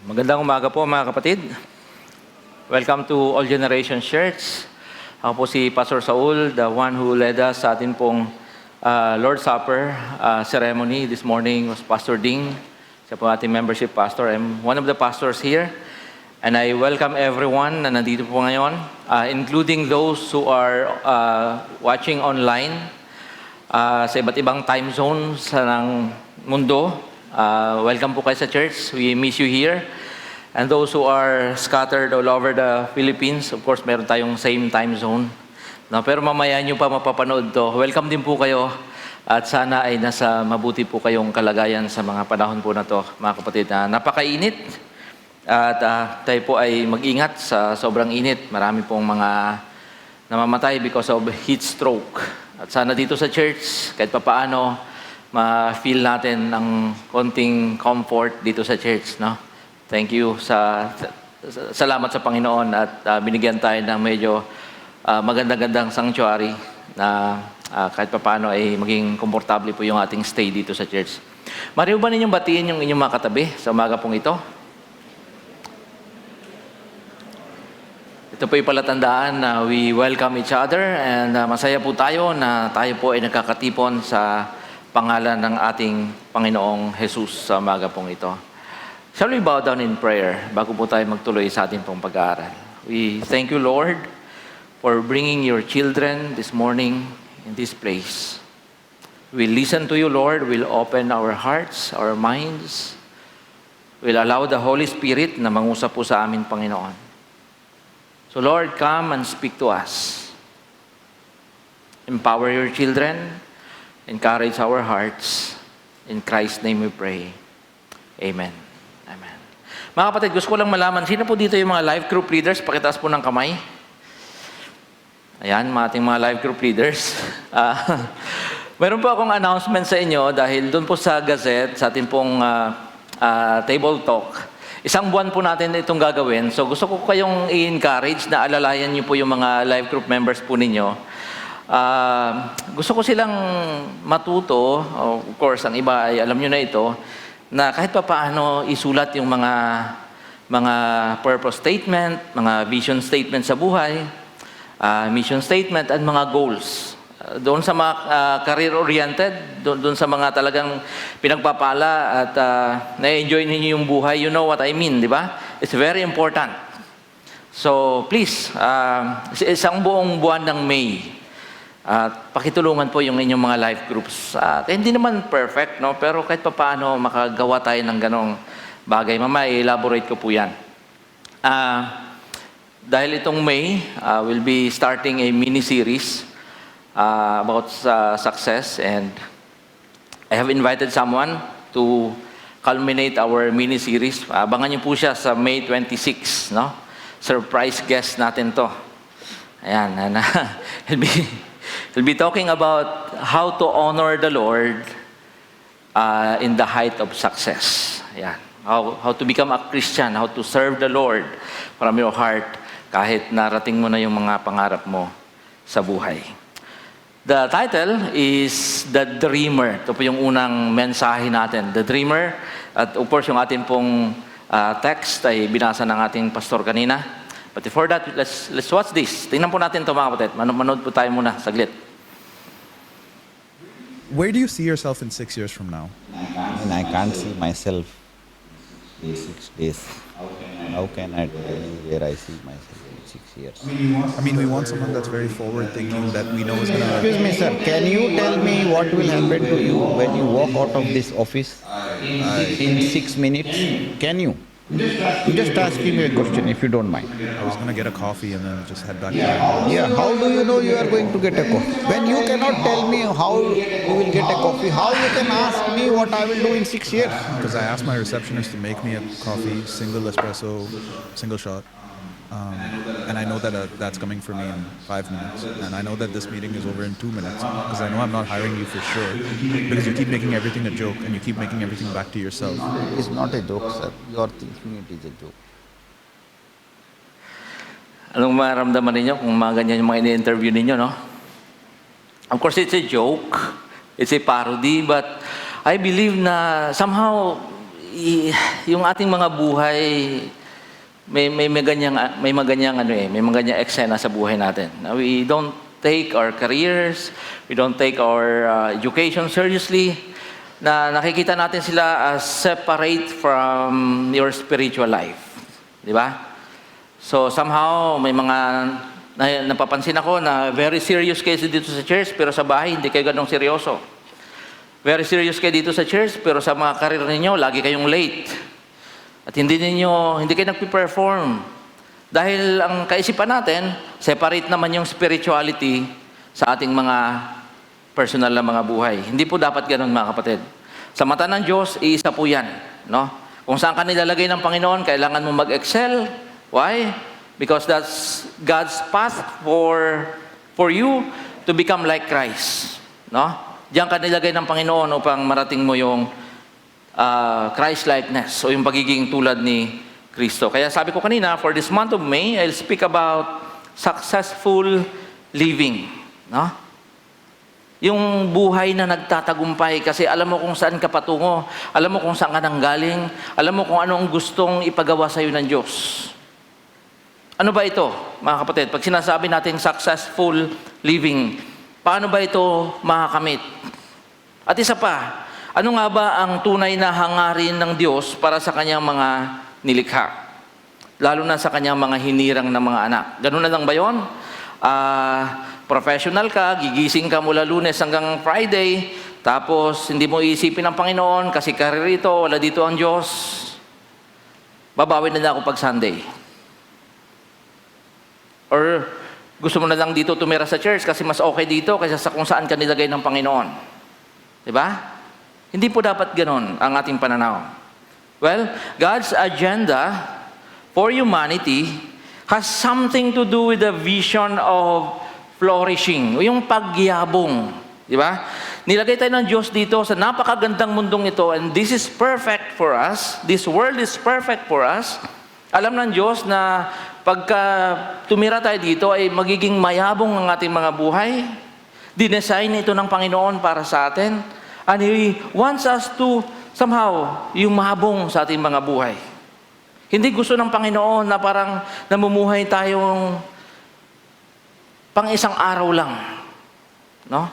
Magandang umaga po mga kapatid. Welcome to All Generations Church. Ako po si Pastor Saul, the one who led us sa atin pong Lord's Supper ceremony. This morning was Pastor Ding. Siya po ating membership pastor. I'm one of the pastors here. And I welcome everyone na nandito po ngayon, including those who are watching online sa iba't ibang time zones ng mundo. Welcome po kayo sa church. We miss you here. And those who are scattered all over the Philippines, of course, meron tayong same time zone. No, pero mamaya nyo pa mapapanood to. Welcome din po kayo. At sana ay nasa mabuti po kayong kalagayan sa mga panahon po na to, mga kapatid. Napakainit. At tayo po ay mag-ingat sa sobrang init. Marami pong mga namamatay because of heat stroke. At sana dito sa church, kahit papaano, ma-feel natin ng konting comfort dito sa church, no? Thank you salamat sa Panginoon at binigyan tayo ng medyo magandang-gandang sanctuary na kahit papaano ay maging komportable po yung ating stay dito sa church. Mariw ba ninyong batiin yung inyong mga katabi sa umaga pong ito? Ito po yung palatandaan na we welcome each other and masaya po tayo na tayo po ay nagkakatipon sa pangalan ng ating Panginoong Jesus sa umaga pong ito. Shall we bow down in prayer bago po tayo magtuloy sa ating pong pag-aaral? We thank you, Lord, for bringing your children this morning in this place. We'll listen to you, Lord. We'll open our hearts, our minds. We'll allow the Holy Spirit na mangusap po sa amin, Panginoon. So, Lord, come and speak to us. Empower your children. Encourage our hearts. In Christ's name we pray. Amen. Amen. Mga kapatid, gusto ko lang malaman, sino po dito yung mga life group leaders? Pakitaas po ng kamay. Ayan, mga ating mga life group leaders. Meron po akong announcement sa inyo dahil doon po sa Gazette, sa ating pong table talk. Isang buwan po natin itong gagawin. So gusto ko kayong i-encourage na alalayan niyo po yung mga life group members po ninyo. Gusto ko silang matuto, of course, ang iba ay alam nyo na ito, na kahit pa paano isulat yung mga purpose statement, mga vision statement sa buhay, mission statement, at mga goals. Doon sa mga career-oriented, doon sa mga talagang pinagpapala at na-enjoy ninyo yung buhay, you know what I mean, di ba? It's very important. So, please, isang buong buwan ng May, at pakitulungan po yung inyong mga life groups. Hindi naman perfect, no? Pero kahit paano makagawa tayo ng ganong bagay. Mamaya, i-elaborate ko po yan. Dahil itong May, we'll be starting a mini-series about success. And I have invited someone to culminate our mini-series. Abangan niyo po siya sa May 26, no? Surprise guest natin to. Ayan, We'll be talking about how to honor the Lord in the height of success. Yeah. How to become a Christian, how to serve the Lord from your heart kahit narating mo na yung mga pangarap mo sa buhay. The title is The Dreamer. Ito po yung unang mensahe natin. The Dreamer. At of course, yung ating pong text ay binasa ng ating pastor kanina. But before that, let's watch this. Tingnan po natin ito mga kapatid. Manood po tayo muna, saglit. Where do you see yourself in 6 years from now? I can't see myself in 6 days. How can I tell you where I see myself in 6 years? I mean, we want someone that's very forward-thinking, that we know is going to... Excuse me, sir. Can you tell me what will happen to you when you walk out of this office in 6 minutes? Can you? I'm just asking you a question, if you don't mind. I was going to get a coffee and then just head back to my house. Yeah, how do you know you are going to get a coffee? When you cannot tell me how you will get a coffee, how you can ask me what I will do in 6 years? Because I asked my receptionist to make me a coffee, single espresso, single shot. And I know that that's coming for me in 5 minutes. And I know that this meeting is over in 2 minutes. Because I know I'm not hiring you for sure. Because you keep making everything a joke and you keep making everything back to yourself. It's not a joke, sir. You are thinking it is a joke. Anong maramdaman ninyo kung mga ganyan yung mga ini-interview ninyo, no? Of course, it's a joke. It's a parody. But I believe na somehow yung ating mga buhay, may maganyang eksena sa buhay natin. Now, we don't take our careers, we don't take our education seriously, na nakikita natin sila as separate from your spiritual life. Di ba? So somehow, may mga napapansin ako na very serious kayo dito sa church, pero sa bahay, hindi kayo ganong seryoso. Very serious kayo dito sa church, pero sa mga karir ninyo, lagi kayong late. At hindi kayo nagpi-perform. Dahil ang kaisipan natin, separate naman yung spirituality sa ating mga personal na mga buhay. Hindi po dapat ganun, mga kapatid. Sa mata ng Diyos, iisa po yan. No? Kung saan ka nilalagay ng Panginoon, kailangan mo mag-excel. Why? Because that's God's path for you to become like Christ. No? Diyan ka nilagay ng Panginoon upang marating mo yung Christ-likeness o yung pagiging tulad ni Kristo. Kaya sabi ko kanina, for this month of May, I'll speak about successful living. No? Yung buhay na nagtatagumpay kasi alam mo kung saan ka patungo, alam mo kung saan ka nanggaling, alam mo kung ano ang gustong ipagawa sa iyo ng Diyos. Ano ba ito, mga kapatid? Pag sinasabi natin successful living, paano ba ito makakamit? At isa pa, ano nga ba ang tunay na hangarin ng Diyos para sa kanyang mga nilikha? Lalo na sa kanyang mga hinirang na mga anak. Ganun na lang ba yun? Professional ka, gigising ka mula Lunes hanggang Friday, tapos hindi mo iisipin ang Panginoon kasi karir ito, wala dito ang Diyos. Babawi na lang ako pag Sunday. Or gusto mo na lang dito tumira sa church kasi mas okay dito kaysa sa kung saan ka nilagay ng Panginoon. Diba? Hindi po dapat ganon ang ating pananaw. Well, God's agenda for humanity has something to do with the vision of flourishing, o yung pagyabong. Di ba? Nilagay tayo ng Diyos dito sa napakagandang mundong ito, and this is perfect for us. This world is perfect for us. Alam ng Diyos na pagka tumira tayo dito ay magiging mayabong ang ating mga buhay. Dinesign ito ng Panginoon para sa atin. And He wants us to somehow yumabong sa ating mga buhay. Hindi gusto ng Panginoon na parang namumuhay tayong pang isang araw lang. No?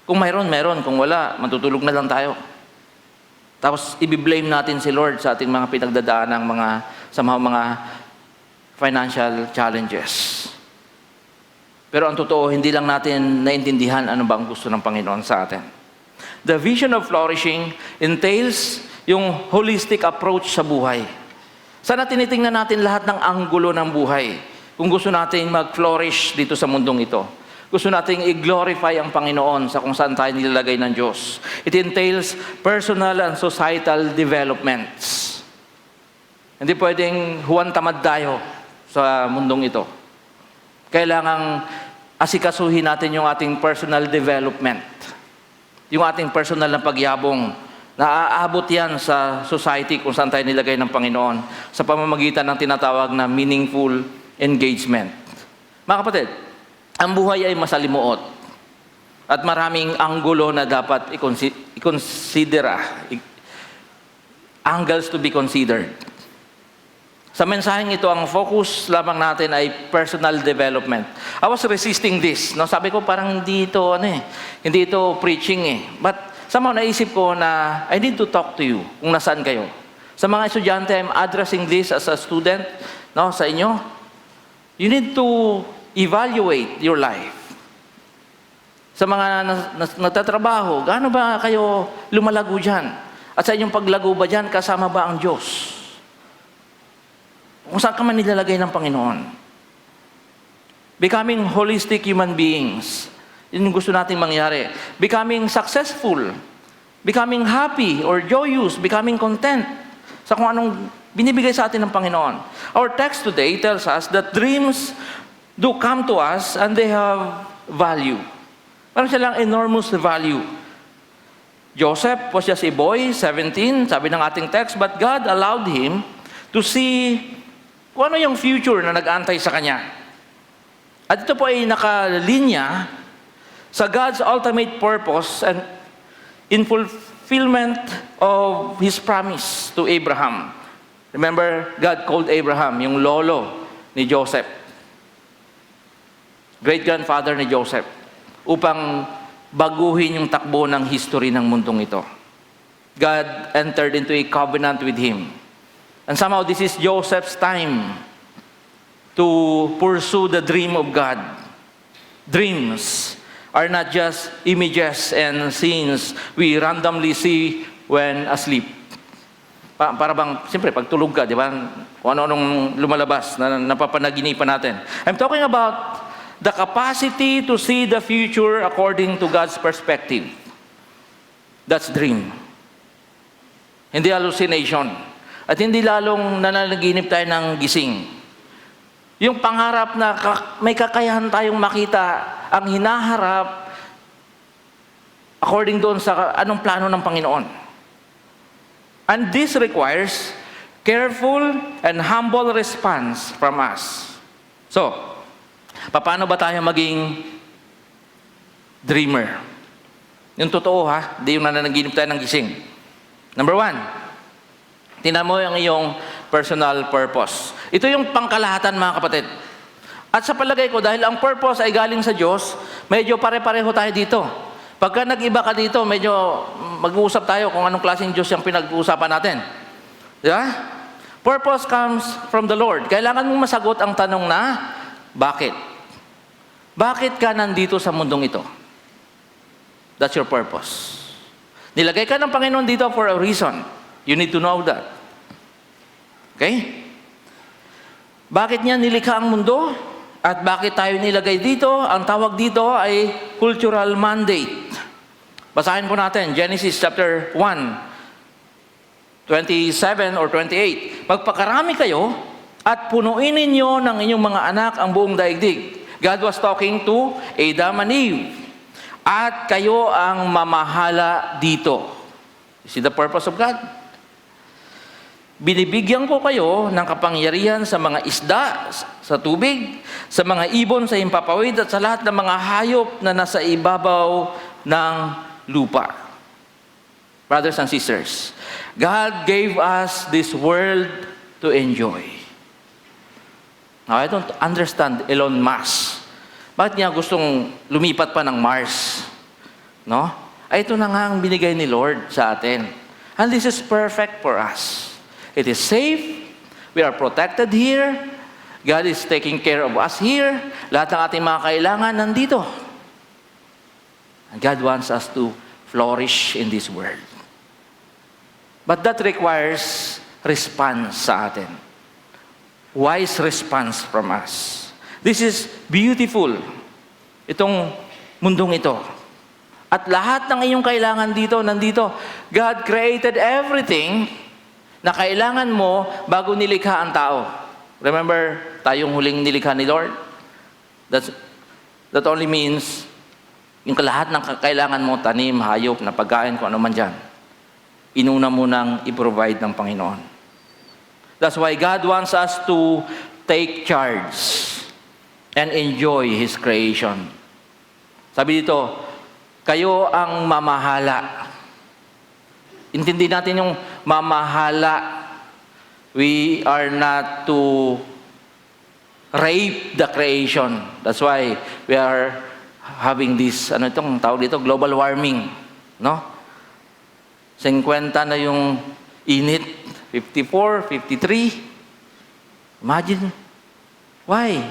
Kung mayroon. Kung wala, matutulog na lang tayo. Tapos, i-blame natin si Lord sa ating mga pinagdadaan ng mga financial challenges. Pero ang totoo, hindi lang natin naintindihan ano ba ang gusto ng Panginoon sa atin. The vision of flourishing entails yung holistic approach sa buhay. Sana tinitingnan natin lahat ng anggulo ng buhay. Kung gusto natin mag-flourish dito sa mundong ito. Gusto natin i-glorify ang Panginoon sa kung saan tayo nilalagay ng Diyos. It entails personal and societal developments. Hindi pwedeng huwan tamad tayo sa mundong ito. Kailangang asikasuhin natin yung ating personal development. Yung ating personal na pagyabong, naaabot yan sa society kung saan tayo nilagay ng Panginoon sa pamamagitan ng tinatawag na meaningful engagement. Mga kapatid, ang buhay ay masalimuot at maraming anggulo na dapat i-considera. Angles to be considered. Sa mensaheng ito, ang focus lamang natin ay personal development. I was resisting this. No? Sabi ko parang hindi ito preaching . But somehow naisip ko na I need to talk to you kung nasaan kayo. Sa mga estudyante, I'm addressing this as a student, no, sa inyo. You need to evaluate your life. Sa mga nagtatrabaho, gaano ba kayo lumalago dyan? At sa inyong paglago ba dyan, kasama ba ang Diyos? Kung saan ka man nilalagay ng Panginoon. Becoming holistic human beings. Yun yung gusto natin mangyari. Becoming successful. Becoming happy or joyous. Becoming content sa kung anong binibigay sa atin ng Panginoon. Our text today tells us that dreams do come to us and they have value. Parang silang enormous value. Joseph was just a boy, 17, sabi ng ating text, but God allowed him to see kung ano yung future na nag-aantay sa kanya. At ito po ay nakalinya sa God's ultimate purpose and in fulfillment of His promise to Abraham. Remember, God called Abraham, yung lolo ni Joseph, great-grandfather ni Joseph, upang baguhin yung takbo ng history ng mundong ito. God entered into a covenant with him. And somehow this is Joseph's time to pursue the dream of God. Dreams are not just images and scenes we randomly see when asleep. Para bang, siyempre, pag tulog ka, di ba? Kung ano-anong lumalabas na napapanaginipan natin. I'm talking about the capacity to see the future according to God's perspective. That's dream. Hindi hallucination. At hindi lalong nananaginip tayo ng gising. Yung pangarap na may kakayahan tayong makita ang hinaharap according doon sa anong plano ng Panginoon. And this requires careful and humble response from us. So, paano ba tayo maging dreamer? Yung totoo ha, di yung nananaginip tayo ng gising. Number 1, tingnan mo yung iyong personal purpose. Ito yung pangkalahatan mga kapatid. At sa palagay ko, dahil ang purpose ay galing sa Diyos, medyo pare-pareho tayo dito. Pagka nag-iba ka dito, medyo mag-uusap tayo kung anong klaseng Diyos yung pinag-uusapan natin. Di ba? Purpose comes from the Lord. Kailangan mong masagot ang tanong na, bakit? Bakit ka nandito sa mundong ito? That's your purpose. Nilagay ka ng Panginoon dito for a reason. You need to know that. Okay? Bakit niya nilikha ang mundo? At bakit tayo nilagay dito? Ang tawag dito ay cultural mandate. Basahin po natin, Genesis chapter 1, 27 or 28. Magpakarami kayo at punuin ninyo ng inyong mga anak ang buong daigdig. God was talking to Adam and Eve. At kayo ang mamahala dito. You see the purpose of God? Binibigyan ko kayo ng kapangyarihan sa mga isda sa tubig, sa mga ibon sa himpapawid, at sa lahat ng mga hayop na nasa ibabaw ng lupa. Brothers and sisters, God gave us this world to enjoy. Now, I don't understand Elon Musk. Bakit niya gustong lumipat pa ng Mars? No? Ay, ito na nga ang binigay ni Lord sa atin. And this is perfect for us. It is safe. We are protected here. God is taking care of us here. Lahat ng ating mga kailangan nandito. And God wants us to flourish in this world. But that requires response sa atin. Wise response from us. This is beautiful. Itong mundong ito. At lahat ng iyong kailangan dito, nandito. God created everything na kailangan mo bago nilikha ang tao. Remember, tayong huling nilikha ni Lord? That only means yung lahat ng kailangan mo, tanim, hayop, na pagkain, kung ano man dyan, inuna mo nang i-provide ng Panginoon. That's why God wants us to take charge and enjoy His creation. Sabi dito, kayo ang mamahala. Intindi natin yung mamahala. We are not to rape the creation. That's why we are having this, ano itong tawag dito, global warming. No? 50 na yung init, 54, 53. Imagine. Why?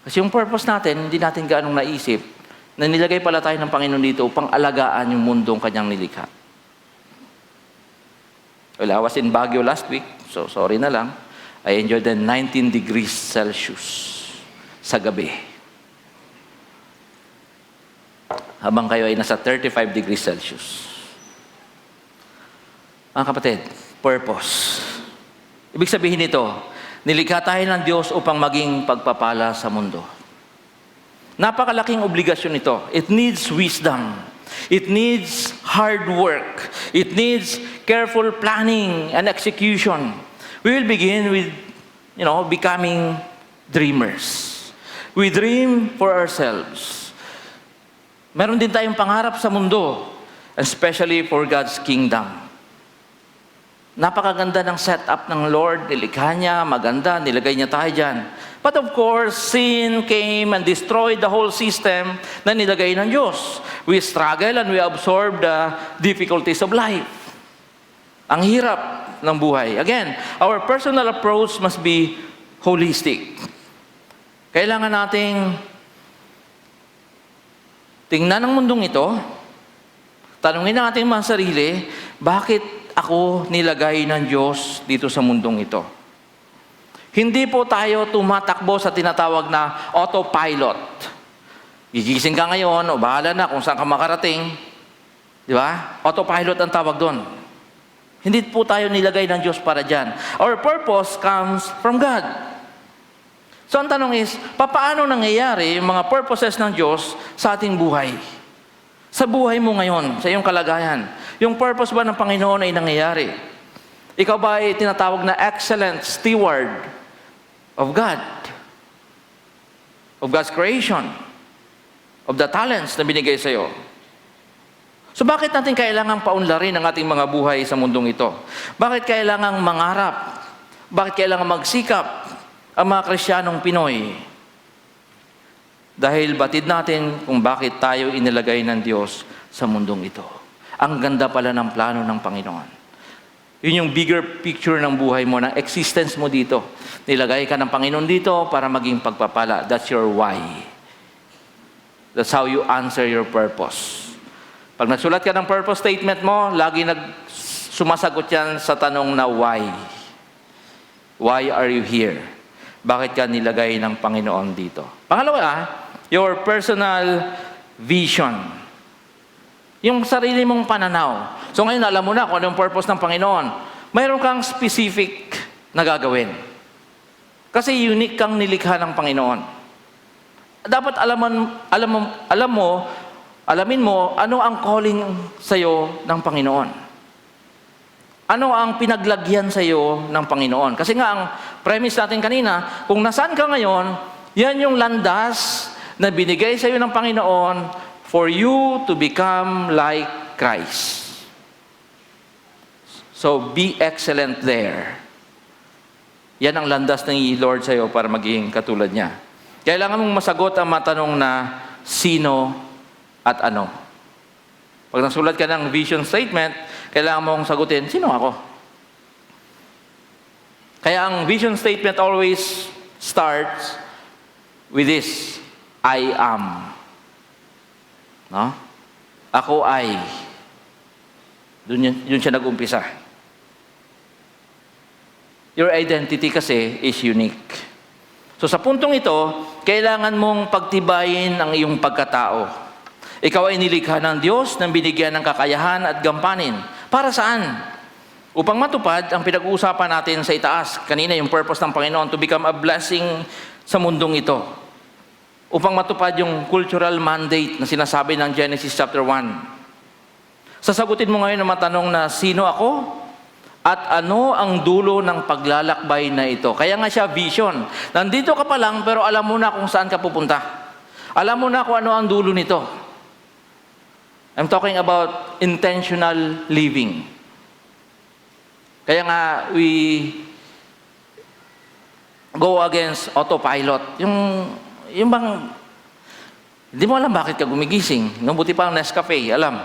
Kasi yung purpose natin, hindi natin gaanong naisip na nilagay pala tayo ng Panginoon dito upang alagaan yung mundong kanyang nilikha. Well, I was in Baguio last week, so sorry na lang. I enjoyed the 19 degrees Celsius sa gabi. Habang kayo ay nasa 35 degrees Celsius. Mga kapatid, purpose. Ibig sabihin nito, nilikha tayo ng Diyos upang maging pagpapala sa mundo. Napakalaking obligasyon ito. It needs wisdom. It needs hard work. It needs careful planning and execution. We will begin with, becoming dreamers. We dream for ourselves. Meron din tayong pangarap sa mundo. especially for God's kingdom. Napakaganda ng setup ng Lord, nilikha niya, maganda, nilagay niya tayo dyan. But of course, sin came and destroyed the whole system na nilagay ng Diyos. We struggle and we absorb the difficulties of life. Ang hirap ng buhay. Again, our personal approach must be holistic. Kailangan nating tingnan ang mundong ito, tanungin natin mga sarili, bakit ako nilagay ng Diyos dito sa mundong ito? Hindi po tayo tumatakbo sa tinatawag na autopilot. Gigising ka ngayon, o bahala na kung saan ka makarating. Di ba? Autopilot ang tawag doon. Hindi po tayo nilagay ng Diyos para dyan. Our purpose comes from God. So ang tanong is, paano nangyayari yung mga purposes ng Diyos sa ating buhay? Sa buhay mo ngayon, sa iyong kalagayan. Yung purpose ba ng Panginoon ay nangyayari? Ikaw ba ay tinatawag na excellent steward of God? Of God's creation? Of the talents na binigay sa iyo? So bakit natin kailangang paunlarin ang ating mga buhay sa mundong ito? Bakit kailangang mangarap? Bakit kailangang magsikap ang mga Kristiyanong Pinoy? Dahil batid natin kung bakit tayo inilagay ng Diyos sa mundong ito. Ang ganda pala ng plano ng Panginoon. Yun yung bigger picture ng buhay mo, ng existence mo dito. Nilagay ka ng Panginoon dito para maging pagpapala. That's your why. That's how you answer your purpose. Pag nagsulat ka ng purpose statement mo, lagi sumasagot yan sa tanong na why. Why are you here? Bakit ka nilagay ng Panginoon dito? Pangalawa, your personal vision. Yung sarili mong pananaw. So ngayon, alam mo na kung ano yung purpose ng Panginoon. Mayroon kang specific na gagawin. Kasi unique kang nilikha ng Panginoon. Dapat alamin mo ano ang calling sa'yo ng Panginoon. Ano ang pinaglagyan sa'yo ng Panginoon. Kasi nga ang premise natin kanina, kung nasaan ka ngayon, yan yung landas na binigay sa'yo ng Panginoon for you to become like Christ. So be excellent there. Yan ang landas ng Lord sa'yo para maging katulad niya. Kailangan mong masagot ang matanong na sino at ano. Pag nasulat ka ng vision statement, kailangan mong sagutin, sino ako? Kaya ang vision statement always starts with this, I am. No? Ako ay. Yun siya nag-umpisa. Your identity kasi is unique. So sa puntong ito, kailangan mong pagtibayin ang iyong pagkatao. Ikaw ay nilikha ng Diyos nang binigyan ng kakayahan at gampanin. Para saan? Upang matupad ang pinag-uusapan natin sa itaas. Kanina yung purpose ng Panginoon to become a blessing sa mundong ito. Upang matupad yung cultural mandate na sinasabi ng Genesis chapter 1. Sasagutin mo ngayon ang matanong na sino ako? At ano ang dulo ng paglalakbay na ito? Kaya nga siya vision. Nandito ka pa lang pero alam mo na kung saan ka pupunta. Alam mo na kung ano ang dulo nito. I'm talking about intentional living. Kaya nga we go against autopilot. Yung bang hindi mo alam bakit ka gumigising. Buti pa ang Nescafe, alam.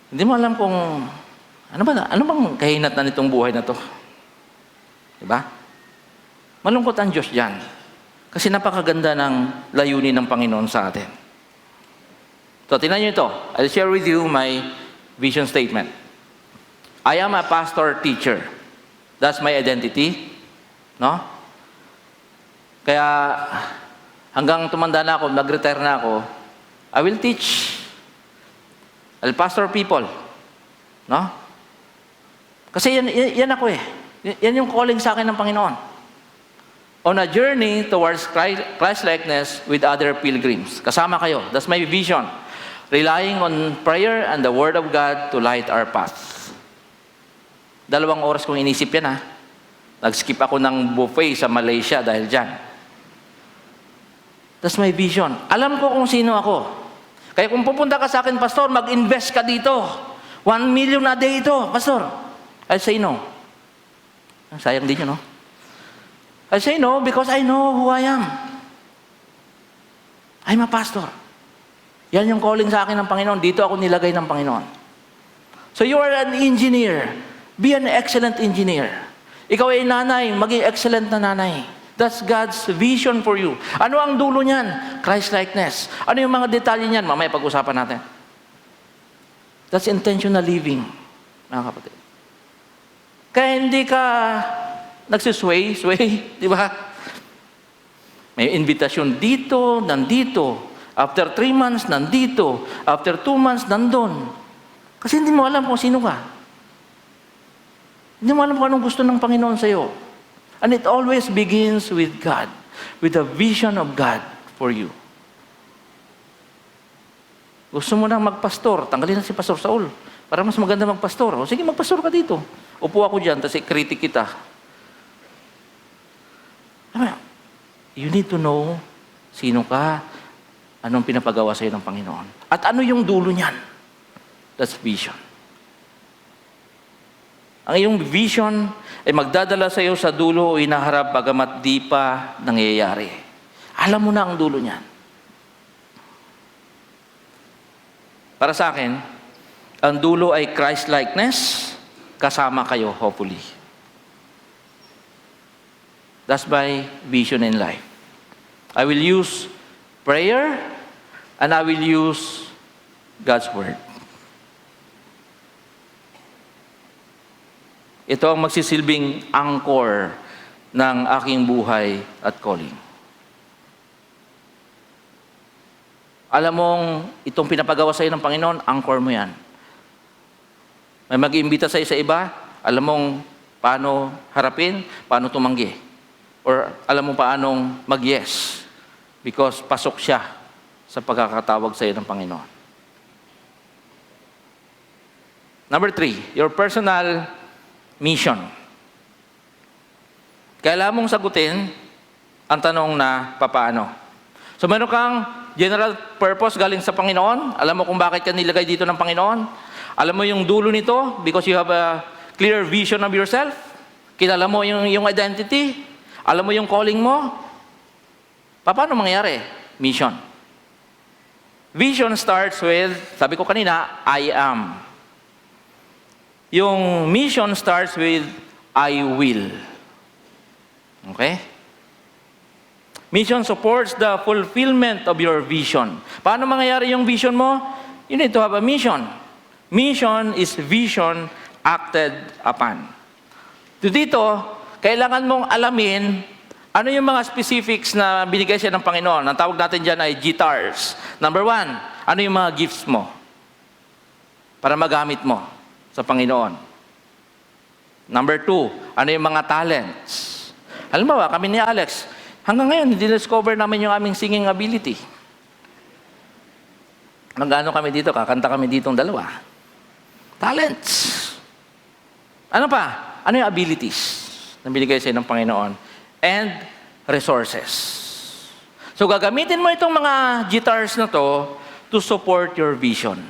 Hindi mo alam kung ano bang kahinatnan nitong buhay na to? Diba? Malungkot ang Diyos dyan. Kasi napakaganda ng layunin ng Panginoon sa atin. So, tingnan nyo ito. I'll share with you my vision statement. I am a pastor teacher. That's my identity. No? Kaya, hanggang tumanda na ako, nag-retire na ako, I will teach. I'll pastor people. No? Kasi yan ako eh. Yan yung calling sa akin ng Panginoon. On a journey towards Christ-likeness with other pilgrims. Kasama kayo. That's my vision. Relying on prayer and the Word of God to light our path. 2 oras kong inisip yan ha. Nag-skip ako ng buffet sa Malaysia dahil dyan. That's my vision. Alam ko kung sino ako. Kaya kung pupunta ka sa akin, Pastor, mag-invest ka dito. 1 million a day ito, Pastor. I'll say no. Sayang din yun, no? I'll say no because I know who I am. I'm a pastor. Yan yung calling sa akin ng Panginoon. Dito ako nilagay ng Panginoon. So you are an engineer. Be an excellent engineer. Ikaw ay nanay, maging excellent na nanay. That's God's vision for you. Ano ang dulo niyan? Christ-likeness. Ano yung mga detalye niyan? Mamaya pag-usapan natin. That's intentional living, mga kapatid. Kaya hindi ka nagsisway, di ba? May invitasyon dito, nandito. After 3 months, nandito. After 2 months, nandun. Kasi hindi mo alam kung sino ka. Hindi mo alam kung anong gusto ng Panginoon sa'yo. And it always begins with God, with the vision of God for you. Gusto mo nang magpastor, tanggalin na si Pastor Saul. Para mas maganda magpastor. O sige, magpastor ka dito. Upo ako dyan, tapos i-critic kita. You need to know sino ka, anong pinapagawa sa'yo ng Panginoon. At ano yung dulo niyan? That's vision. Ang iyong vision ay magdadala sa iyo sa dulo o inaharap bagamat di pa nangyayari. Alam mo na ang dulo niyan. Para sa akin, ang dulo ay Christ-likeness, kasama kayo, hopefully. That's my vision in life. I will use prayer and I will use God's Word. Ito ang magsisilbing anchor ng aking buhay at calling. Alam mong itong pinapagawa sa iyo ng Panginoon, anchor mo yan. May mag-iimbita sa iyo sa iba, alam mong paano harapin, paano tumanggi. Or alam mo paanong mag-yes. Because pasok siya sa pagkakatawag sa iyo ng Panginoon. Number 3, your personal mission. Kailangan mong sagutin ang tanong na papaano. So meron kang general purpose galing sa Panginoon. Alam mo kung bakit ka nilagay dito ng Panginoon. Alam mo yung dulo nito because you have a clear vision of yourself. Kilala mo yung identity. Alam mo yung calling mo. Paano mangyayari? Mission. Vision starts with, sabi ko kanina, I am. Yung mission starts with, I will. Okay? Mission supports the fulfillment of your vision. Paano mangyayari yung vision mo? You need to have a mission. Mission is vision acted upon. Dito, kailangan mong alamin ano yung mga specifics na binigay siya ng Panginoon. Ang tawag natin dyan ay GTARS. Number 1, ano yung mga gifts mo para magamit mo sa Panginoon. Number 2, ano yung mga talents. Alam mo ba, kami ni Alex, hanggang ngayon, discover namin yung aming singing ability. Magano kami dito, kakanta kami ditong dalawa. Talents. Ano pa? Ano yung abilities na binigay sa ng Panginoon? And resources. So gagamitin mo itong mga GTARS na to support your vision.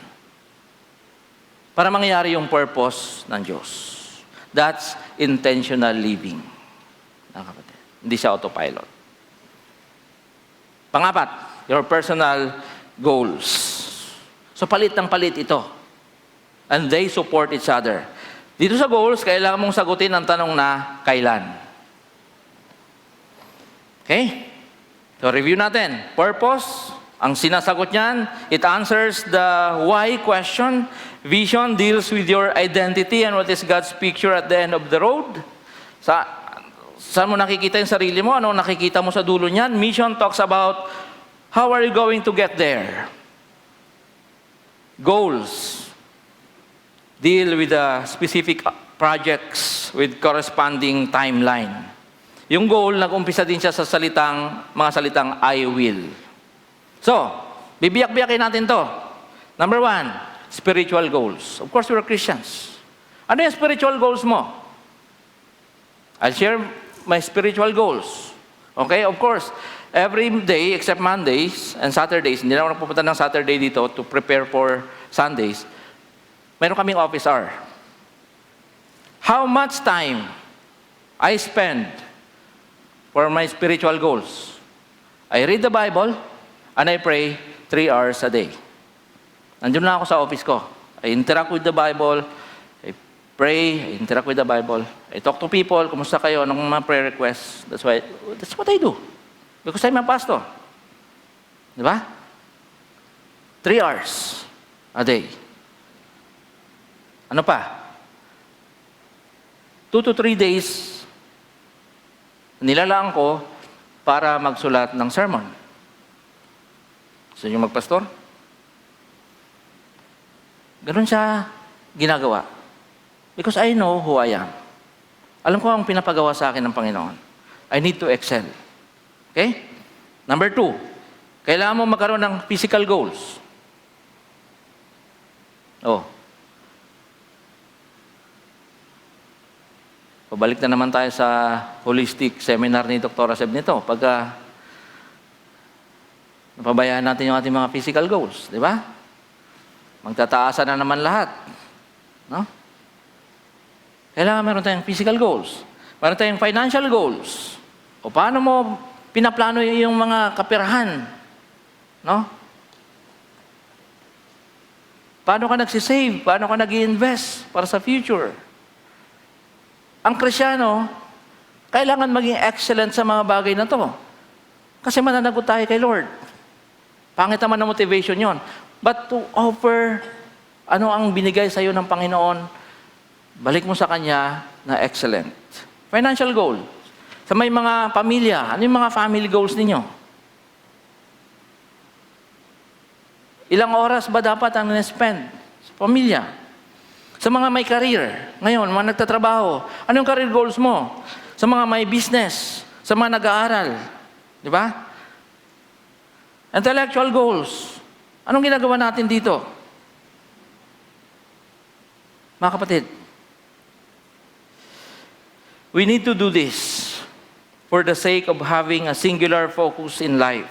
Para mangyari yung purpose ng Diyos. That's intentional living. Hindi siya autopilot. Pangapat, your personal goals. So palit ng palit ito. And they support each other. Dito sa goals, kailangan mong sagutin ang tanong na kailan. Okay? So review natin. Purpose, ang sinasagot niyan, it answers the why question. Vision deals with your identity and what is God's picture at the end of the road. Saan mo nakikita yung sarili mo? Ano nakikita mo sa dulo niyan? Mission talks about how are you going to get there. Goals deal with the specific projects with corresponding timeline. Yung goal, nag-umpisa din siya sa mga salitang I will. So, bibiyak-biyakin natin to. Number 1, spiritual goals. Of course, we're Christians. Ano yung spiritual goals mo? I'll share my spiritual goals. Okay, of course. every day except Mondays and Saturdays, hindi na ako nagpupunta ng Saturday dito to prepare for Sundays, meron kaming office hour. How much time I spend for my spiritual goals? I read the Bible and I pray 3 hours a day. Nandiyan lang ako sa office ko. I interact with the Bible, I pray, I interact with the Bible, I talk to people, kumusta kayo, anong mga prayer requests. That's what I do. Because I'm a pastor. Di ba? 3 hours a day. Ano pa? 2 to 3 days, nilalaan ko para magsulat ng sermon. Gusto niyo magpastor? Ganun siya ginagawa. Because I know who I am. Alam ko ang pinapagawa sa akin ng Panginoon. I need to excel. Okay? Number 2, kailangan mo magkaroon ng physical goals. Pabalik na naman tayo sa holistic seminar ni Dr. Seb nito. Pagka napabayaan natin yung ating mga physical goals, di ba? Magtataasan na naman lahat. No? Kailangan meron tayong physical goals. Meron tayong financial goals. O paano mo pinaplano yung mga kapirahan? No? Paano ka nagsisave? Paano ka nag-i-invest para sa future? Ang Kristyano, kailangan maging excellent sa mga bagay na to. Kasi mananagot tayo kay Lord. Pangit naman ang motivation yon. But to offer ano ang binigay sa iyo ng Panginoon, balik mo sa Kanya na excellent. Financial goal. Sa may mga pamilya, ano yung mga family goals ninyo? Ilang oras ba dapat ang spend sa pamilya? Sa mga may career, ngayon, mga nagtatrabaho, ano yung career goals mo? Sa mga may business, sa mga nag-aaral, di ba? Intellectual goals. Anong ginagawa natin dito? Mga kapatid, we need to do this for the sake of having a singular focus in life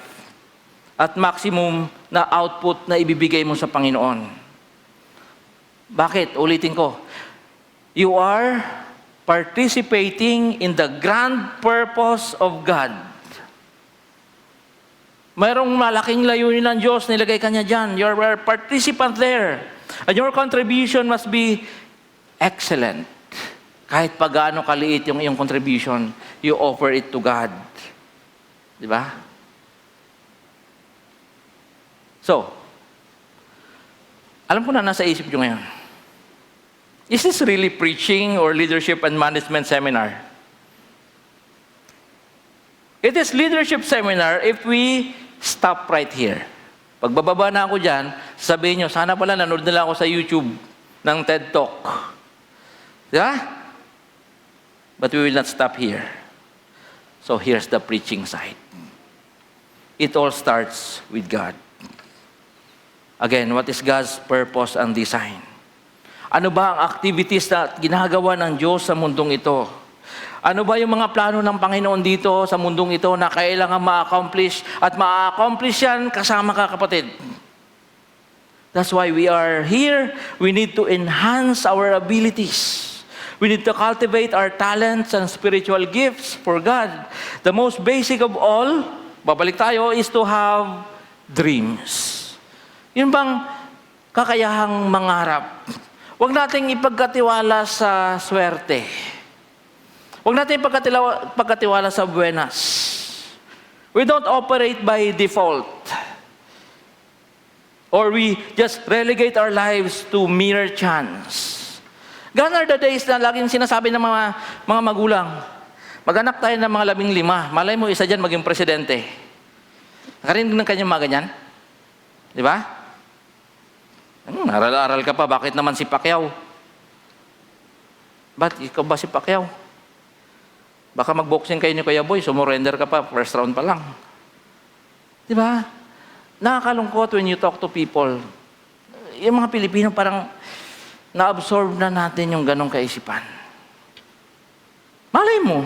at maximum na output na ibibigay mo sa Panginoon. Bakit? Ulitin ko. You are participating in the grand purpose of God. Mayroong malaking layunin ng Diyos, nilagay Kanya dyan. You're a participant there. And your contribution must be excellent. Kahit pa gaano kaliit yung iyong contribution, you offer it to God. Di ba? So, alam ko na nasa isip nyo ngayon. Is this really preaching or leadership and management seminar? It is leadership seminar if we stop right here. Pag bababa na ako dyan, sabihin nyo, sana pala nanood nila ako sa YouTube ng TED Talk. Diba? But we will not stop here. So here's the preaching side. It all starts with God. Again, what is God's purpose and design? Ano ba ang activities na ginagawa ng Diyos sa mundong ito? Ano ba yung mga plano ng Panginoon dito sa mundong ito na kailangan ma-accomplish at ma-accomplish yan kasama ka, kapatid? That's why we are here. We need to enhance our abilities. We need to cultivate our talents and spiritual gifts for God. The most basic of all, babalik tayo, is to have dreams. Yun bang kakayahang mangarap? Huwag nating ipagkatiwala sa swerte. Huwag natin pagkatiwala sa buenas. We don't operate by default. Or we just relegate our lives to mere chance. Gone are the days na laging sinasabi ng mga magulang, mag-anak tayo ng mga 15. Malay mo, isa dyan maging presidente. Nakarinig ng kanyang mga ganyan? Di ba? Aral-aral ka pa, bakit naman si Pacquiao? Ba't ikaw ba si Pacquiao? Baka mag-boxing kayo ni Kuya Boy, sumurrender ka pa, first round pa lang. Di ba? Nakakalungkot when you talk to people. Yung mga Pilipino parang na-absorb na natin yung ganong kaisipan. Malay mo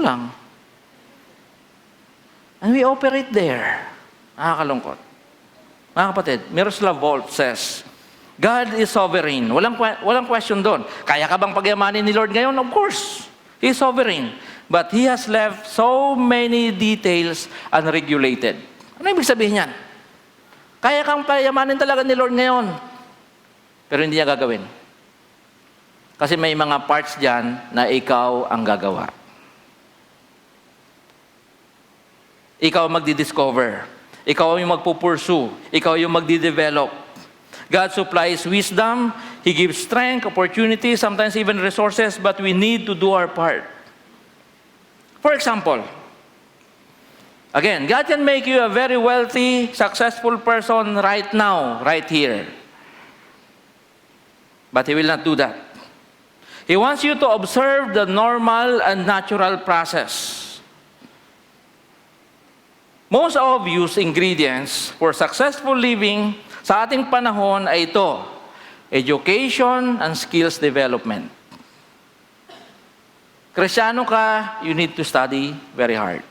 lang. And we operate there. Nakakalungkot. Mga kapatid, Miroslav Volf says, God is sovereign. Walang question doon. Kaya ka bang pagyamanin ni Lord ngayon? Of course. He is sovereign. But He has left so many details unregulated. Ano ibig sabihin yan? Kaya kang pagyamanin talaga ni Lord ngayon. Pero hindi niya gagawin. Kasi may mga parts dyan na ikaw ang gagawa. Ikaw ang magdi-discover. Ikaw yung magpupursue. Ikaw yung magdi-develop. God supplies wisdom. He gives strength, opportunity, sometimes even resources, but we need to do our part. For example, again, God can make you a very wealthy, successful person right now, right here. But He will not do that. He wants you to observe the normal and natural process. Most obvious ingredients for successful living sa ating panahon ay ito: education and skills development. Kristyano ka, you need to study very hard.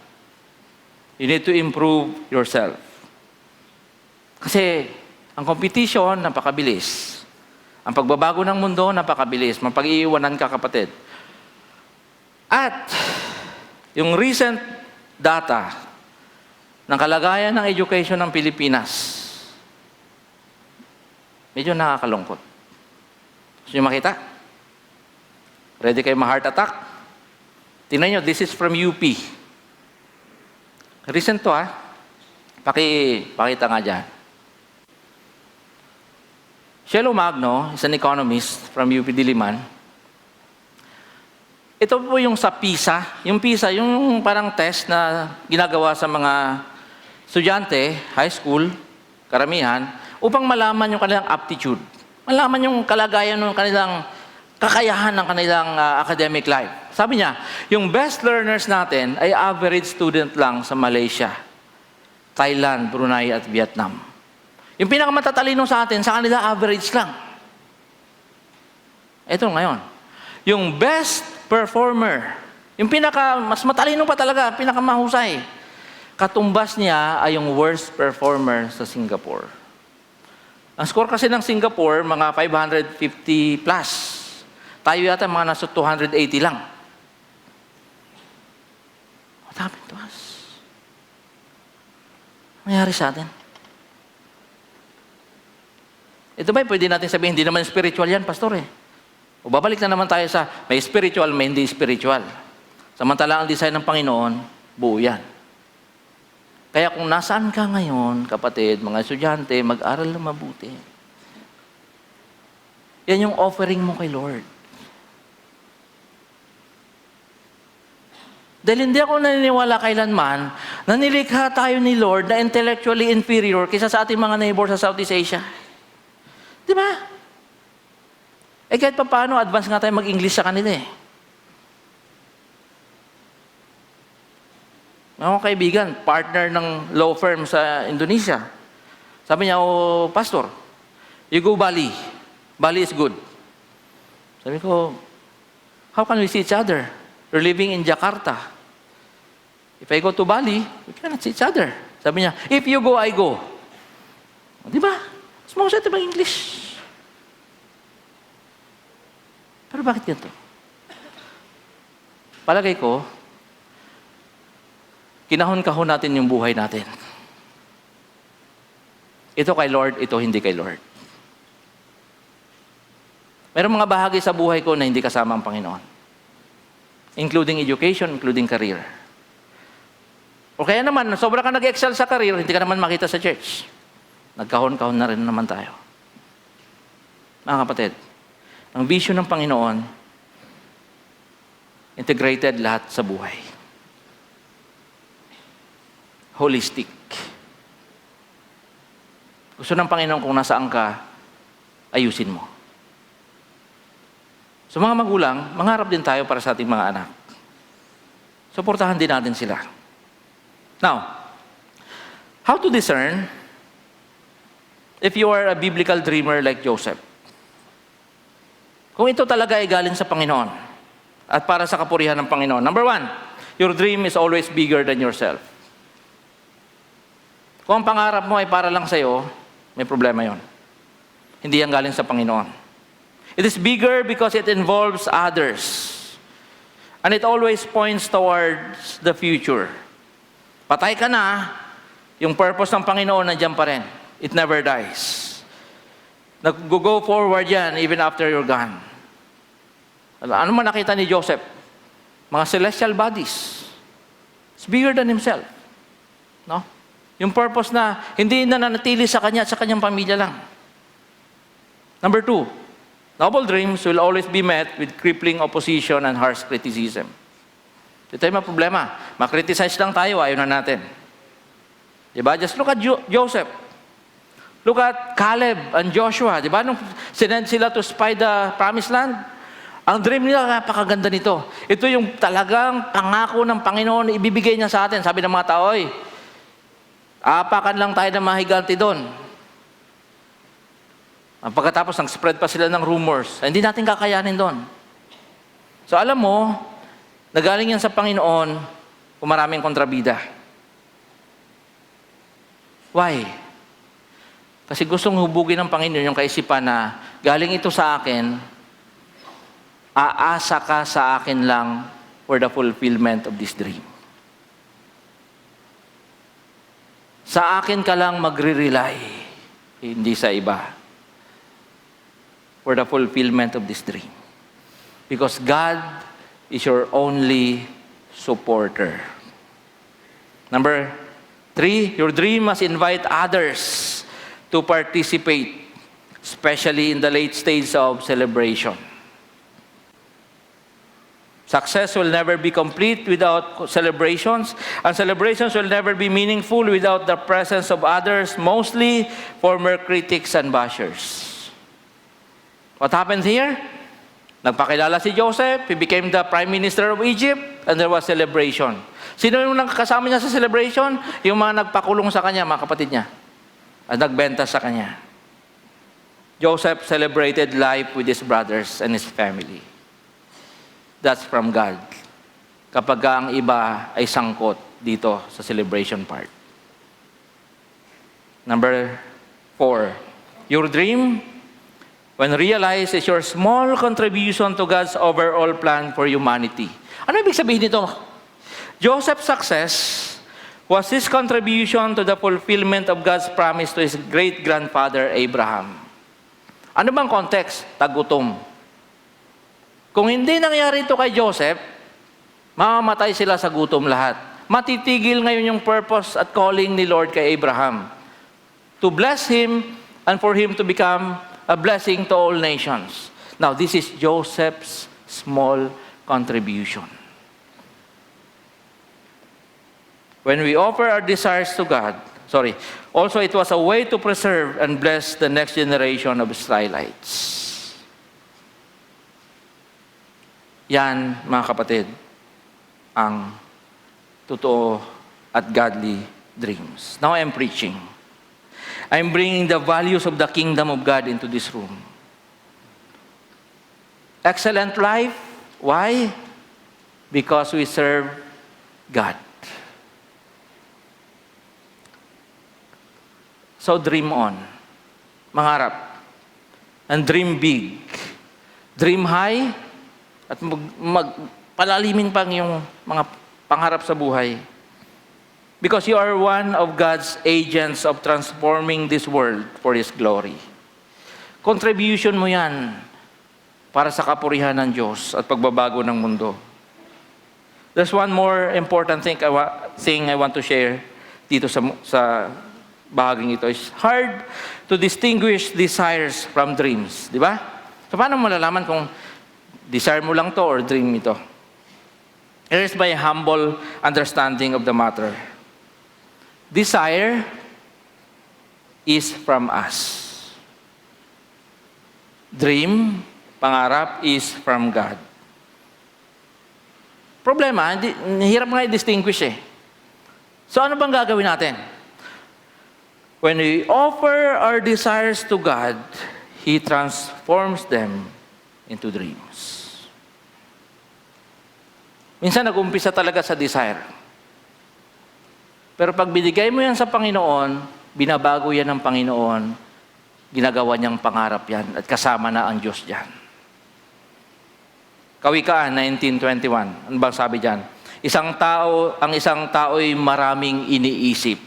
You need to improve yourself. Kasi ang competition, napakabilis. Ang pagbabago ng mundo, napakabilis. Mapag-iiwanan ka, kapatid. At yung recent data ng kalagayan ng education ng Pilipinas, medyo nakakalungkot. Gusto nyo makita? Ready kayo ma-heart attack? Tingnan nyo, this is from UP. Recent to, ha? Pakita nga dyan. Shelo Magno is an economist from UP Diliman. Ito po yung sa PISA. Yung PISA, yung parang test na ginagawa sa mga estudyante, high school, karamihan, upang malaman yung kanilang aptitude. Malaman yung kalagayan ng kanilang kakayahan ng kanilang academic life. Sabi niya, yung best learners natin ay average student lang sa Malaysia, Thailand, Brunei at Vietnam. Yung pinakamatatalino sa atin, sa kanila average lang. Ito ngayon. Yung best performer, yung mas matalino pa talaga, pinakamahusay, katumbas niya ay yung worst performer sa Singapore. Ang score kasi ng Singapore, mga 550 plus. Tayo yata mga nasa 280 lang. What happened to us? Ano nangyari sa atin? Ito ba, pwede natin sabihin, hindi naman spiritual yan, pastor eh. O babalik na naman tayo sa may spiritual, may hindi spiritual. Samantala ang design ng Panginoon, buo yan. Kaya kung nasaan ka ngayon, kapatid, mga estudyante, mag-aral na mabuti. Yan yung offering mo kay Lord. Dahil hindi ako naniniwala kailanman na nilikha tayo ni Lord na intellectually inferior kaysa sa ating mga neighbor sa Southeast Asia. Di ba? Eh kahit pa paano, advance nga tayo mag-English sa kanila eh. Mga kaibigan, partner ng law firm sa Indonesia. Sabi niya, oh, pastor, you go Bali. Bali is good. Sabi ko, how can we see each other? We're living in Jakarta. If I go to Bali, we cannot see each other. Sabi niya, if you go, I go. Di ba? Mas mahusay ito English. Pero bakit ganito? Palagay ko, kinahon-kahon natin yung buhay natin. Ito kay Lord, ito hindi kay Lord. Mayroong mga bahagi sa buhay ko na hindi kasama ang Panginoon. Including education, including career. O kaya naman, sobra ka nag-excel sa career, hindi ka naman makita sa church. Nagkahon-kahon na rin naman tayo. Mga kapatid, ang vision ng Panginoon, integrated lahat sa buhay. Holistic. Gusto ng Panginoon kung nasaan ka, ayusin mo. So mga magulang, mangarap din tayo para sa ating mga anak. Suportahan din natin sila. Now, how to discern if you are a biblical dreamer like Joseph? Kung ito talaga ay galing sa Panginoon at para sa kapurihan ng Panginoon. Number one, your dream is always bigger than yourself. Kung ang pangarap mo ay para lang sa'yo, may problema yon. Hindi yan galing sa Panginoon. It is bigger because it involves others. And it always points towards the future. Patay ka na, yung purpose ng Panginoon nandiyan pa rin. It never dies. Nag-go forward yan even after you're gone. Ano man nakita ni Joseph? Mga celestial bodies. It's bigger than himself. No? Yung purpose na hindi na nanatili sa kanya at sa kanyang pamilya lang. Number 2, noble dreams will always be met with crippling opposition and harsh criticism. Ito yung problema. Ma-criticize lang tayo, ayaw na natin. Diba? Just look at Joseph. Look at Caleb and Joshua. Diba? Nung sinend sila to spy the promised land, ang dream nila, napakaganda nito. Ito yung talagang pangako ng Panginoon na ibibigay niya sa atin. Sabi ng mga tao, apakan lang tayo ng mahiganti doon. Pagkatapos, nag-spread pa sila ng rumors. Hindi natin kakayanin doon. So alam mo, nagaling yan sa Panginoon kung maraming kontrabida. Why? Kasi gustong hubugin ng Panginoon yung kaisipan na galing ito sa akin, aasa ka sa akin lang for the fulfillment of this dream. Sa akin ka lang magre-rely, hindi sa iba. For the fulfillment of this dream. Because God is your only supporter. Number 3, your dream must invite others to participate, especially in the late stage of celebration. Success will never be complete without celebrations, and celebrations will never be meaningful without the presence of others, mostly former critics and bashers. What happened here? Nagpakilala si Joseph, he became the prime minister of Egypt, and there was celebration. Sino yung nakasama niya sa celebration? Yung mga nagpakulong sa kanya, mga kapatid niya, at nagbenta sa kanya. Joseph celebrated life with his brothers and his family. That's from God. Kapag ang iba ay sangkot dito sa celebration part. Number 4, your dream, when realized, is your small contribution to God's overall plan for humanity. Ano ibig sabihin nito? Joseph's success was his contribution to the fulfillment of God's promise to his great-grandfather Abraham. Ano bang context? Tagutom. Kung hindi nangyari ito kay Joseph, mamamatay sila sa gutom lahat. Matitigil ngayon yung purpose at calling ni Lord kay Abraham. To bless him and for him to become a blessing to all nations. Now, this is Joseph's small contribution. When we offer our desires to God, also it was a way to preserve and bless the next generation of Israelites. Yan, mga kapatid, ang totoo at godly dreams. Now I'm preaching. I'm bringing the values of the kingdom of God into this room. Excellent life. Why? Because we serve God. So dream on. Mangarap. And dream big. Dream high. At palalimin pang yung mga pangarap sa buhay. Because you are one of God's agents of transforming this world for His glory. Contribution mo yan para sa kapurihan ng Diyos at pagbabago ng mundo. There's one more important thing I want to share dito sa bahaging ito. It's hard to distinguish desires from dreams. Di ba? So paano mo malalaman kung desire mo lang to or dream ito? Here is my humble understanding of the matter. Desire is from us. Dream, pangarap, is from God. Problema, hirap nga i-distinguish eh. So ano bang gagawin natin? When we offer our desires to God, He transforms them into dreams. Minsan nag-umpisa talaga sa desire. Pero pag binigay mo yan sa Panginoon, binabago yan ng Panginoon, ginagawa niyang pangarap yan at kasama na ang Diyos diyan. Kawikaan 19:21. Ano bang sabi diyan? Ang isang tao'y maraming iniisip,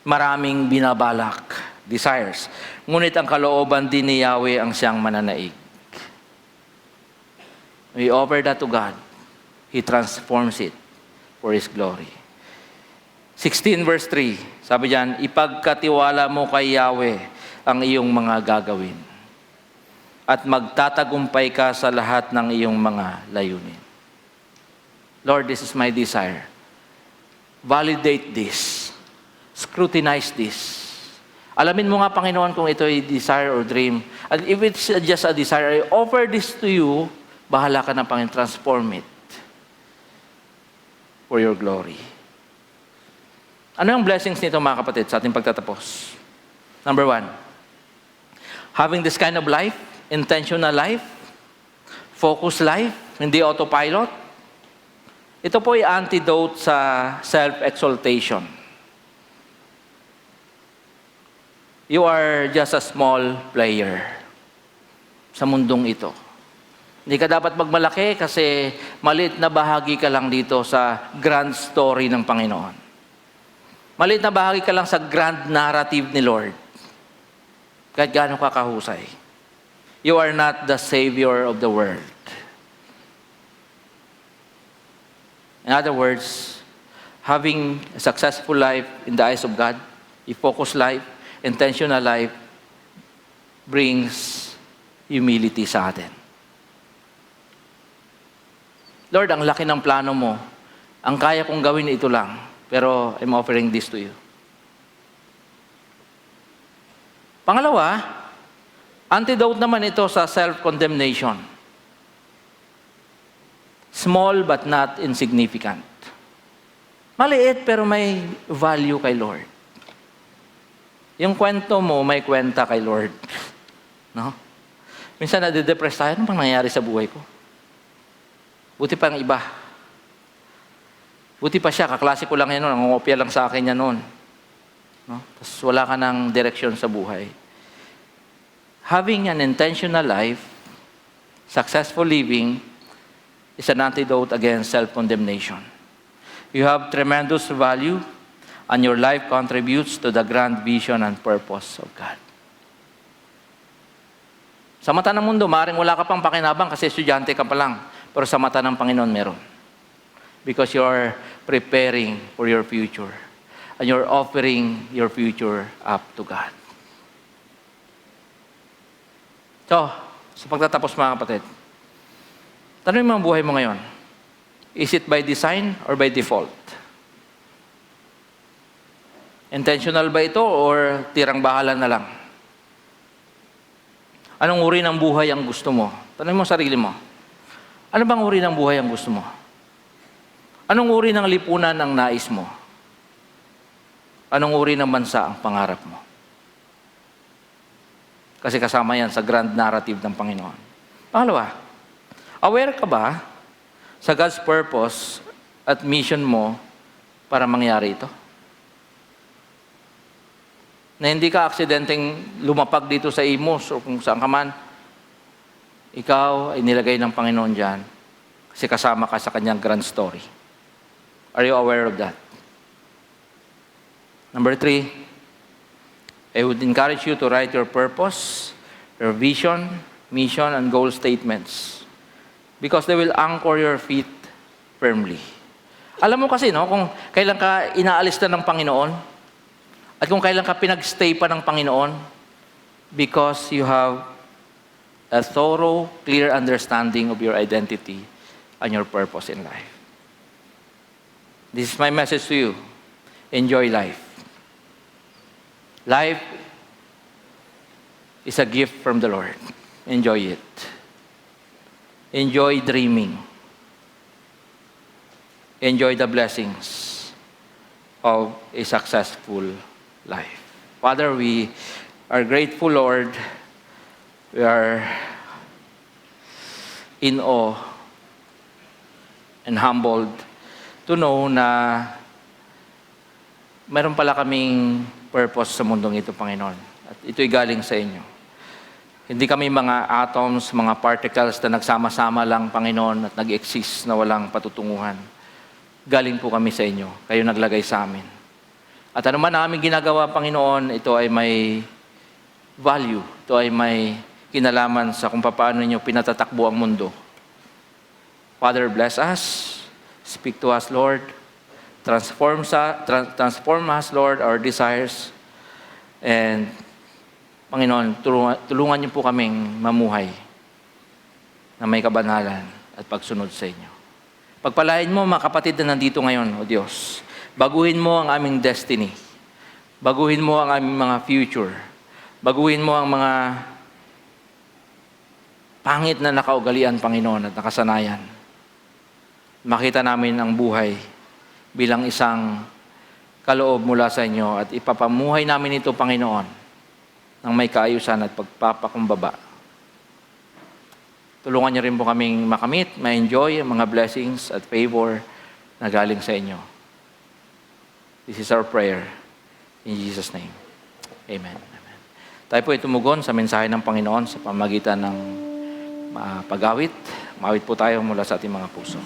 maraming binabalak, desires. Ngunit ang kalooban din ni Yahweh ang siyang mananaig. We offer that to God. He transforms it for His glory. 16 verse 3, sabi diyan, ipagkatiwala mo kay Yahweh ang iyong mga gagawin at magtatagumpay ka sa lahat ng iyong mga layunin. Lord, this is my desire. Validate this. Scrutinize this. Alamin mo nga, Panginoon, kung ito ay desire or dream. And if it's just a desire, I offer this to you. Bahala ka na, Panginoon, transform it for your glory. Ano yung blessings nito, mga kapatid, sa ating pagtatapos? Number 1, having this kind of life, intentional life, focused life, hindi autopilot. Ito po ay antidote sa self-exaltation. You are just a small player sa mundong ito. Hindi ka dapat magmalaki kasi maliit na bahagi ka lang dito sa grand story ng Panginoon. Maliit na bahagi ka lang sa grand narrative ni Lord. Kahit gaano ka kahusay. You are not the Savior of the world. In other words, having a successful life in the eyes of God, a focused life, intentional life, brings humility sa atin. Lord, ang laki ng plano mo. Ang kaya kong gawin ito lang. Pero I'm offering this to you. Pangalawa, antidote naman ito sa self-condemnation. Small but not insignificant. Maliit pero may value kay Lord. Yung kwento mo, may kwenta kay Lord. No? Minsan nade-depress tayo, ano bang nangyayari sa buhay ko? Buti pa ang iba. Buti pa siya, kaklase ko lang yan noon, nangungopia lang sa akin yan noon. No? Tapos wala ka ng direksyon sa buhay. Having an intentional life, successful living, is an antidote against self-condemnation. You have tremendous value, and your life contributes to the grand vision and purpose of God. Sa mata ng mundo, maaaring wala ka pang pakinabang kasi estudyante ka pa lang. Pero sa mata ng Panginoon, meron. Because you are preparing for your future. And you're offering your future up to God. So, sa pagtatapos mga kapatid, tanongin mo ang buhay mo ngayon. Is it by design or by default? Intentional ba ito or tirang bahala na lang? Anong uri ng buhay ang gusto mo? Tanongin mo sarili mo. Ano bang uri ng buhay ang gusto mo? Anong uri ng lipunan ang nais mo? Anong uri ng bansa ang pangarap mo? Kasi kasama yan sa grand narrative ng Panginoon. Pangalawa, aware ka ba sa God's purpose at mission mo para mangyari ito? Na hindi ka aksidenteng lumapag dito sa Imus o kung saan ka man, ikaw ay nilagay ng Panginoon dyan kasi kasama ka sa kanyang grand story. Are you aware of that? Number 3, I would encourage you to write your purpose, your vision, mission, and goal statements because they will anchor your feet firmly. Alam mo kasi, no, kung kailan ka inaalis na ng Panginoon at kung kailan ka pinag-stay pa ng Panginoon because you have a thorough, clear understanding of your identity and your purpose in life. This is my message to you. Enjoy life. Life is a gift from the Lord. Enjoy it. Enjoy dreaming. Enjoy the blessings of a successful life. Father, we are grateful, Lord. We are in awe and humbled to know na meron pala kaming purpose sa mundong ito, Panginoon. At ito'y galing sa inyo. Hindi kami mga atoms, mga particles na nagsama-sama lang, Panginoon, at nag-exist na walang patutunguhan. Galing po kami sa inyo. Kayo naglagay sa amin. At ano man aming ginagawa, Panginoon, ito ay may value. Ito ay may kinalaman sa kung paano ninyo pinatatakbo ang mundo. Father, bless us. Speak to us, Lord. Transform us, Lord, our desires. And, Panginoon, tulungan niyo po kaming mamuhay na may kabanalan at pagsunod sa inyo. Pagpalain mo, mga kapatid na nandito ngayon, O Diyos. Baguhin mo ang aming destiny. Baguhin mo ang aming mga future. Baguhin mo ang mga pangit na nakaugalian, Panginoon, at nakasanayan. Makita namin ang buhay bilang isang kaloob mula sa inyo at ipapamuhay namin ito, Panginoon, ng may kaayusan at pagpapakumbaba. Tulungan niyo rin po kaming makamit, ma-enjoy ang mga blessings at favor na galing sa inyo. This is our prayer. In Jesus' name. Amen. Amen. Tayo po ay tumugon sa mensahe ng Panginoon sa pamagitan ng pag-awit. Mawit po tayo mula sa ating mga puso.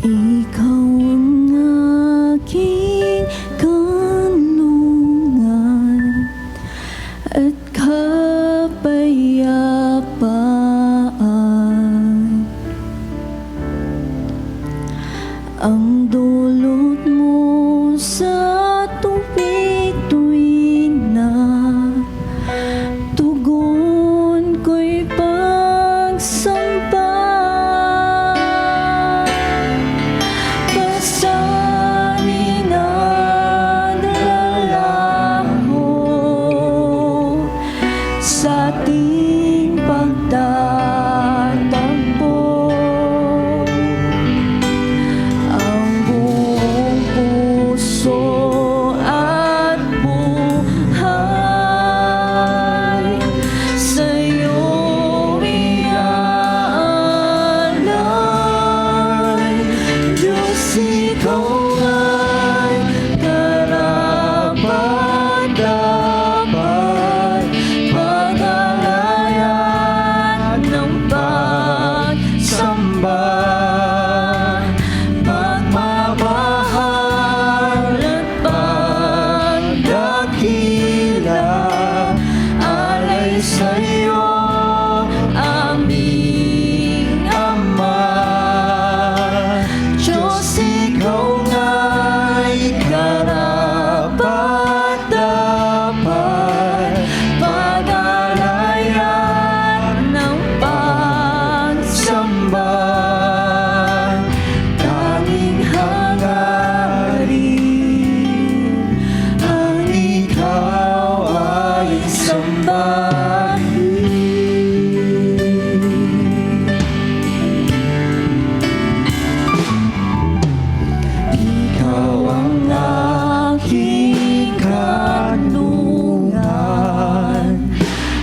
Ikaw ang aking kanlungan at kapayapaan. Ang dulot mo sa tuwid-tuwid na tugon ko'y pagsamba. Pasanin at lalaho sa ating pagtatakbo. Ang buong puso at buhay sa'yo iaalay. Diyos, ikaw ay karapat-dapat, pag-alayan ng pagsamba, pagmamahal at pagdakila, alay sa'yo, aming Ama. Diyos, ikaw nga'y karapat-dapat, pag-alayan ng pagsamba, tanging hangarin ang ikaw ay sambahin. Ikaw ang aking kanlungan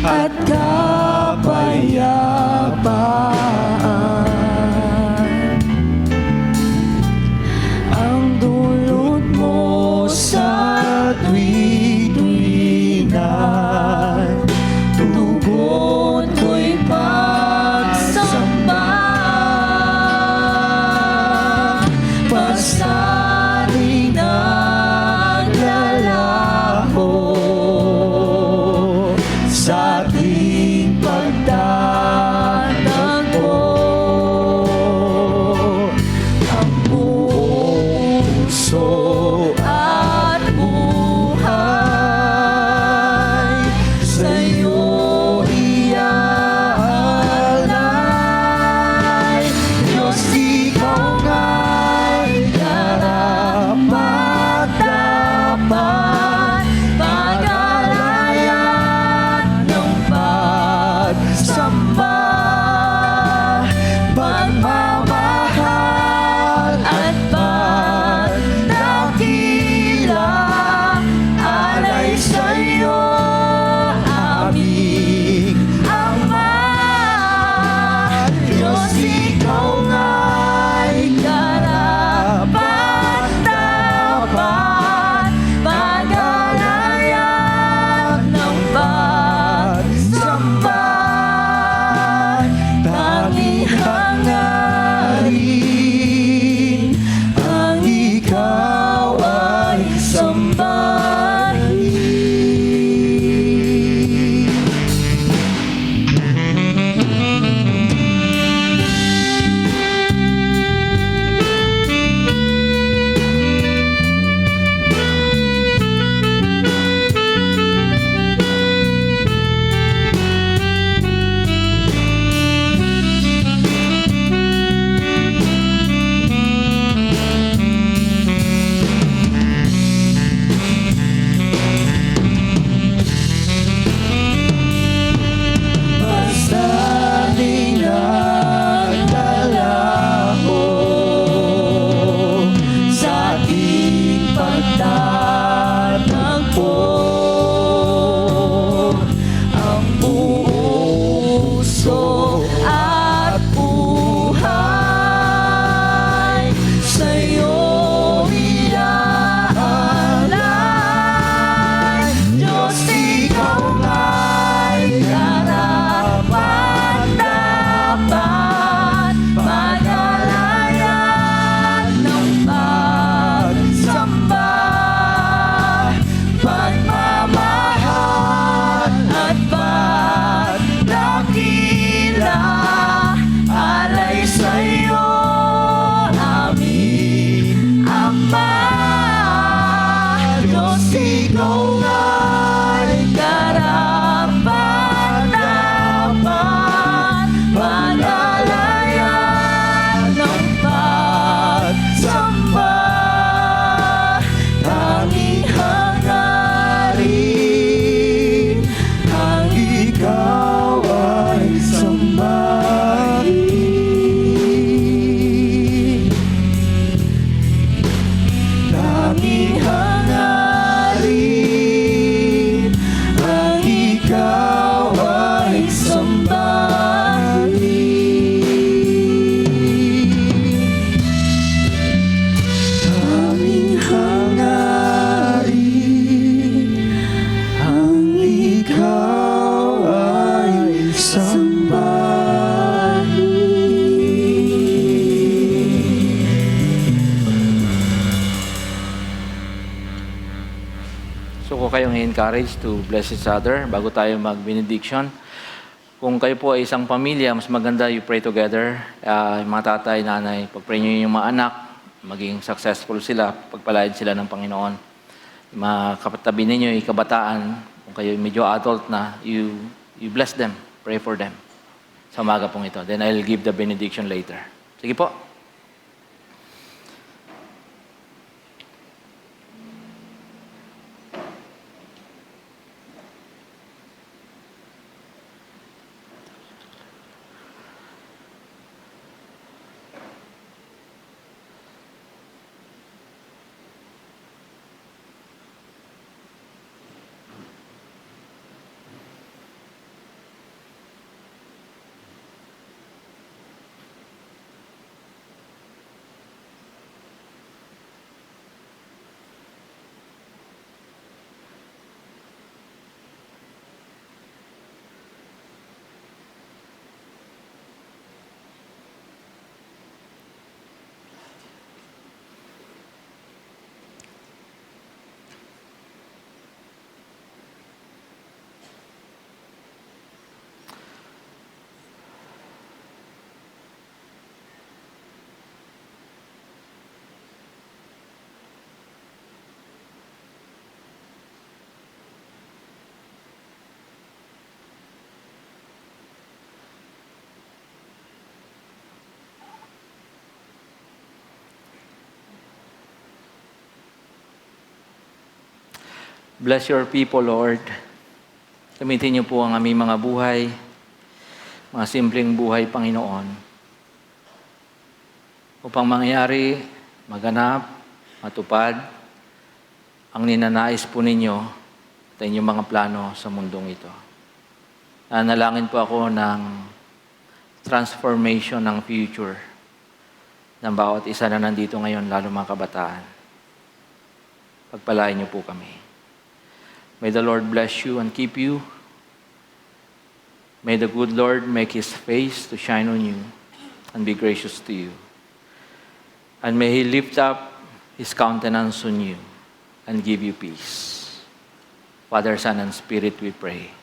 at kapayapaan. Ang dulot mo sa tuwid-tuwinan, tugon ko'y pagsamba. Pasanin at lalaho sa ating pagtatakbo. Ang buong ko kayong encourage to bless each other bago tayo mag-benediction. Kung kayo po ay isang pamilya, mas maganda you pray together. Yung mga tatay, nanay, pag-pray nyo yung mga anak, maging successful sila, pagpalain sila ng Panginoon. Yung mga kapatabi ninyo, yung kabataan, kung kayo medyo adult na, you bless them, pray for them. Sa umaga pong ito. Then I'll give the benediction later. Sige po. Bless your people, Lord. Gamitin niyo po ang aming mga buhay, mga simpleng buhay, Panginoon, upang mangyari, maganap, matupad ang ninanais po ninyo at inyong mga plano sa mundong ito. Nanalangin po ako ng transformation ng future ng bawat isa na nandito ngayon, lalo mga kabataan. Pagpalain niyo po kami. May the Lord bless you and keep you. May the good Lord make His face to shine on you and be gracious to you. And may He lift up His countenance on you and give you peace. Father, Son, and Spirit, we pray.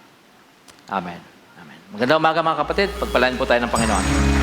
Amen. Amen. Magandang umaga mga kapatid. Pagpalain po tayo ng Panginoon.